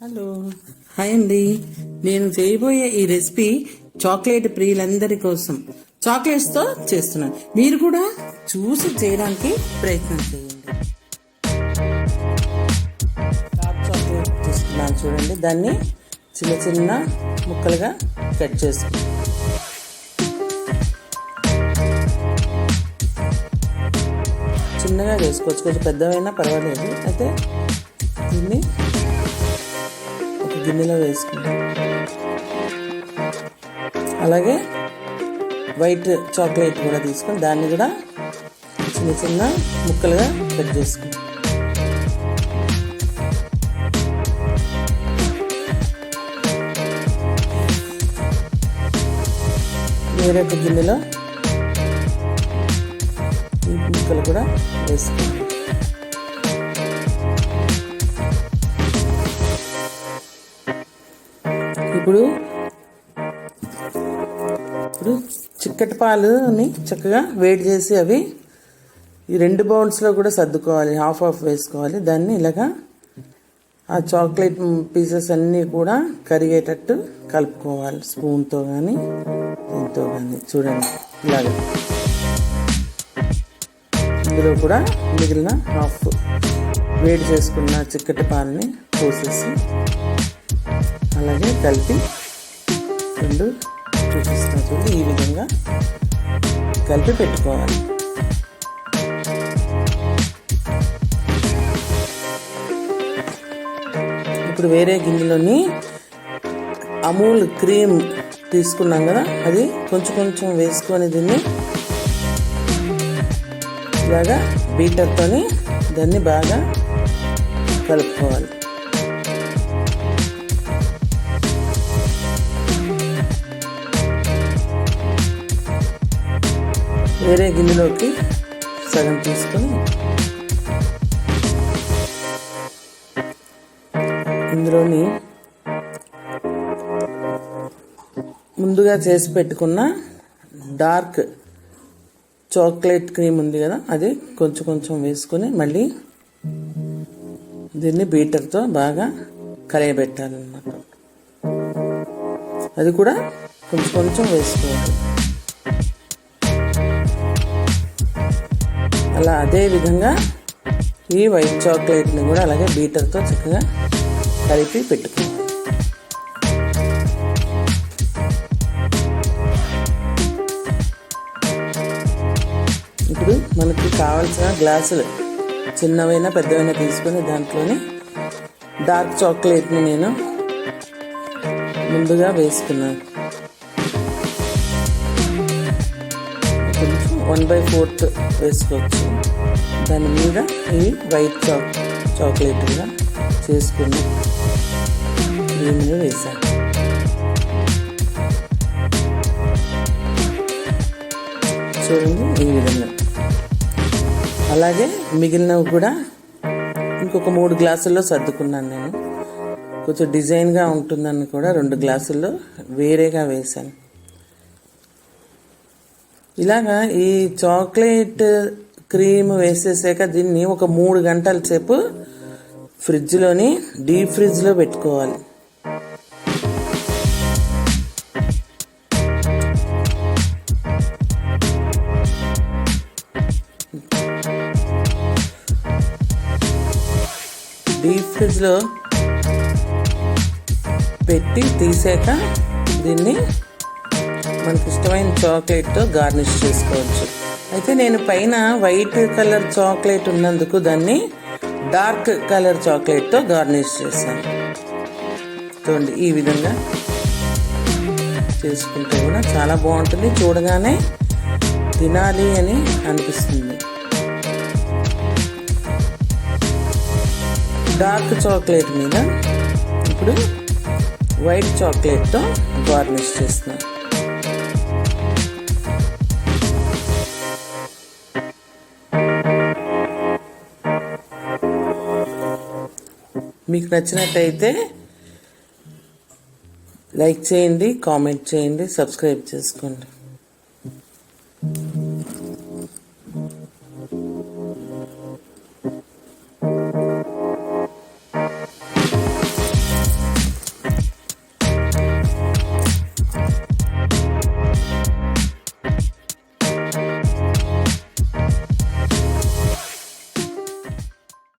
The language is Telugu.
హలో హాయ్ అండి. నేను చేయబోయే ఈ రెసిపీ చాక్లెట్ ప్రియులందరి కోసం చాక్లెట్స్తో చేస్తున్నాను. మీరు కూడా చూసి చేయడానికి ప్రయత్నం చేయండి. డార్క్ చాక్లెట్ తీసుకున్నాను చూడండి. దాన్ని చిన్న చిన్న ముక్కలుగా కట్ చేసుకున్నాను. చిన్నగా వేసుకోవచ్చు, కొంచెం పెద్దవైనా పర్వాలేదు. అయితే దీన్ని గిన్నెలో వేసుకుంటాం. అలాగే వైట్ చాక్లెట్ కూడా తీసుకొని దాన్ని కూడా చిన్న చిన్న ముక్కలుగా కట్ చేసుకుంటాం. వేరొక గిన్నెలో ఈ ముక్కలు కూడా వేసుకుంటాం. ఇప్పుడు చిక్కటి పాలుని చక్కగా వేడి చేసి అవి ఈ 2 బౌల్స్లో కూడా సర్దుకోవాలి. హాఫ్ వేసుకోవాలి. దాన్ని ఇలాగా ఆ చాక్లెట్ పీసెస్ అన్నీ కూడా కరిగేటట్టు కలుపుకోవాలి. స్పూన్తో కానీ దీంతో కానీ చూడండి. ఇలాగ ఇందులో కూడా మిగిలిన హాఫ్ వేడి చేసుకున్న చిక్కటి పాలని పోసేసి అలాగే కలిపి 2 చూపిస్తాను చూడండి. ఈ విధంగా కలిపి పెట్టుకోవాలి. ఇప్పుడు వేరే గిన్నెలోని అమూల్ క్రీమ్ తీసుకున్నాం కదా, అది కొంచెం కొంచెం వేసుకొని దీన్ని ఇలాగా బీటర్తోని దాన్ని బాగా కలుపుకోవాలి. వేరే గిన్నెలోకి సగం తీసుకొని ఇందులోని ముందుగా చేసి పెట్టుకున్న డార్క్ చాక్లెట్ క్రీమ్ ఉంది కదా, అది కొంచెం కొంచెం వేసుకొని మళ్ళీ దీన్ని బీటర్తో బాగా కలయబెట్టాలన్నమాట. అది కూడా కొంచెం కొంచెం వేసుకోవాలి. అలా అదే విధంగా ఈ వైట్ చాక్లెట్ని కూడా అలాగే బీటర్తో చక్కగా కలిపి పెట్టుకోవాలి. ఇప్పుడు మనకి కావాల్సిన గ్లాసులు చిన్నవైనా పెద్దవైనా తీసుకొని దాంట్లోనే డార్క్ చాక్లెట్ని నేను ముందుగా వేసుకున్నాను. 1/4 వేసుకోవచ్చు. దాని మీద ఈ వైట్ చాక్లెట్గా చేసుకుని క్రీమ్ని వేసాను. చూడండి ఈ విధంగా. అలాగే మిగిలినవి కూడా ఇంకొక 3 గ్లాసుల్లో సర్దుకున్నాను. నేను కొంచెం డిజైన్గా ఉంటుందని కూడా 2 గ్లాసుల్లో వేరేగా వేసాను. ఇలాగా ఈ చాక్లెట్ క్రీమ్ వేసేసాక దీన్ని ఒక 3 గంటల సేపు ఫ్రిడ్జ్లోని డీప్ ఫ్రిడ్జ్లో పెట్టుకోవాలి. డీప్ ఫ్రిడ్జ్లో పెట్టి తీసాక దీన్ని మనకి ఇష్టమైన చాక్లెట్తో గార్నిష్ చేసుకోవచ్చు. అయితే నేను పైన వైట్ కలర్ చాక్లెట్ ఉన్నందుకు దాన్ని డార్క్ కలర్ చాక్లెట్తో గార్నిష్ చేశాను. చూడండి ఈ విధంగా చేసుకుంటే కూడా చాలా బాగుంటుంది. చూడగానే తినాలి అని అనిపిస్తుంది. డార్క్ చాక్లెట్ మీద ఇప్పుడు వైట్ చాక్లెట్తో గార్నిష్ చేస్తున్నాను. మీకు నచ్చినట్టయితే లైక్ చేయండి, కామెంట్ చేయండి, సబ్స్క్రైబ్ చేసుకోండి.